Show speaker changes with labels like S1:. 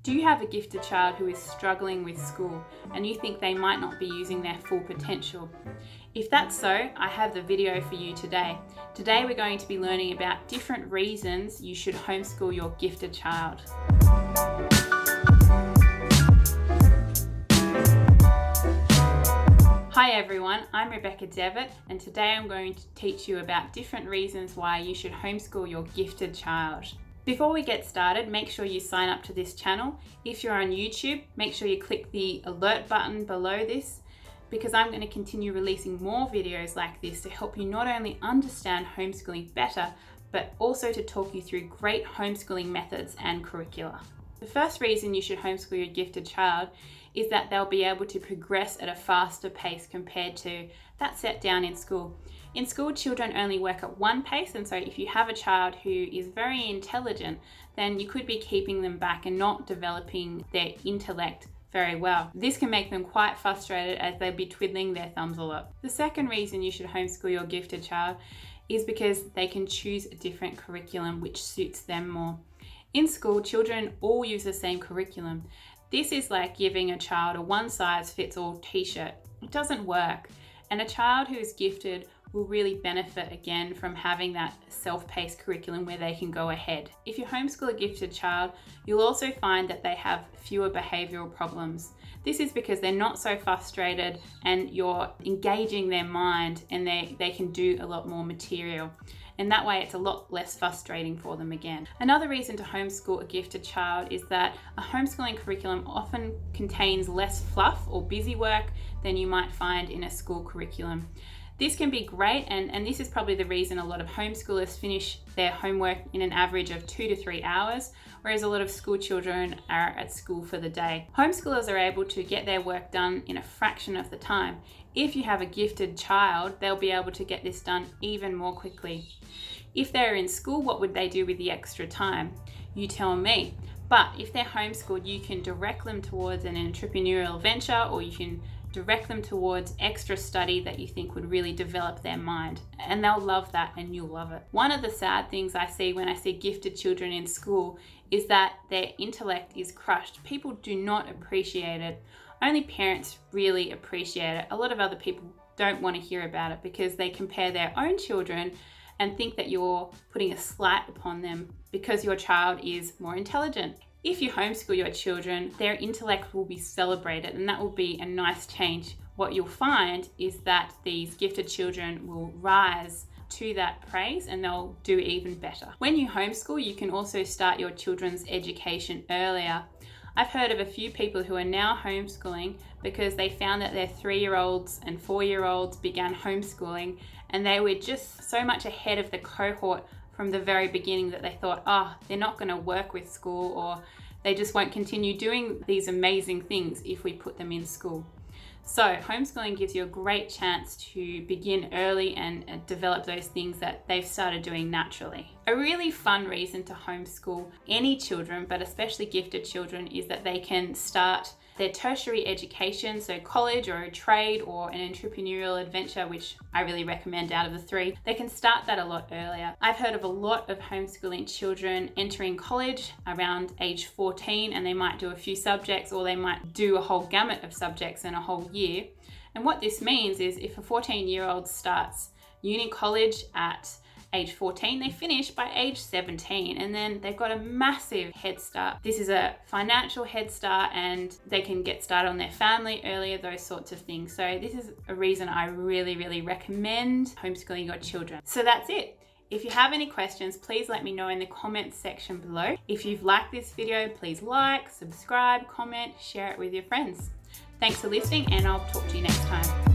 S1: Do you have a gifted child who is struggling with school and you think they might not be using their full potential? If that's so, I have the video for you today. Today we're going to be learning about different reasons you should homeschool your gifted child. Hi everyone, I'm Rebecca Devitt and today I'm going to teach you about different reasons why you should homeschool your gifted child. Before we get started, make sure you sign up to this channel. If you're on YouTube, make sure you click the alert button below this because I'm going to continue releasing more videos like this to help you not only understand homeschooling better, but also to talk you through great homeschooling methods and curricula. The first reason you should homeschool your gifted child is that they'll be able to progress at a faster pace compared to that set down in school. In school, children only work at one pace, and so if you have a child who is very intelligent, then you could be keeping them back and not developing their intellect very well. This can make them quite frustrated as they'll be twiddling their thumbs a lot. The second reason you should homeschool your gifted child is because they can choose a different curriculum which suits them more. In school, children all use the same curriculum. This is like giving a child a one-size-fits-all t-shirt. It doesn't work. And a child who is gifted will really benefit again from having that self-paced curriculum where they can go ahead. If you homeschool a gifted child, you'll also find that they have fewer behavioural problems. This is because they're not so frustrated and you're engaging their mind and they can do a lot more material. And that way it's a lot less frustrating for them again. Another reason to homeschool a gifted child is that a homeschooling curriculum often contains less fluff or busy work than you might find in a school curriculum. This can be great, and this is probably the reason a lot of homeschoolers finish their homework in an average of 2 to 3 hours, whereas a lot of school children are at school for the day. Homeschoolers are able to get their work done in a fraction of the time. If you have a gifted child, they'll be able to get this done even more quickly. If they're in school, what would they do with the extra time? You tell me. But if they're homeschooled, you can direct them towards an entrepreneurial venture, or you can direct them towards extra study that you think would really develop their mind, and they'll love that and you'll love it. One of the sad things I see when I see gifted children in school is that their intellect is crushed. People do not appreciate it. Only parents really appreciate it. A lot of other people don't want to hear about it because they compare their own children and think that you're putting a slight upon them because your child is more intelligent. If you homeschool your children, their intellect will be celebrated, and that will be a nice change. What you'll find is that these gifted children will rise to that praise and they'll do even better. When you homeschool, you can also start your children's education earlier. I've heard of a few people who are now homeschooling because they found that their 3-year-olds and 4-year-olds began homeschooling and they were just so much ahead of the cohort from the very beginning that they thought, they're not going to work with school, or they just won't continue doing these amazing things if we put them in school. So homeschooling gives you a great chance to begin early and develop those things that they've started doing naturally. A really fun reason to homeschool any children, but especially gifted children, is that they can start their tertiary education, so college or a trade or an entrepreneurial adventure, which I really recommend out of the 3. They can start that a lot earlier. I've heard of a lot of homeschooling children entering college around age 14, and they might do a few subjects or they might do a whole gamut of subjects in a whole year. And what this means is if a 14-year-old starts uni college at age 14, they finish by age 17, and then they've got a massive head start. This is a financial head start and they can get started on their family earlier, those sorts of things. So this is a reason I really recommend homeschooling your children. So that's it. If you have any questions, please let me know in the comments section below. If you've liked this video, please like, subscribe, comment, share it with your friends. Thanks for listening, and I'll talk to you next time.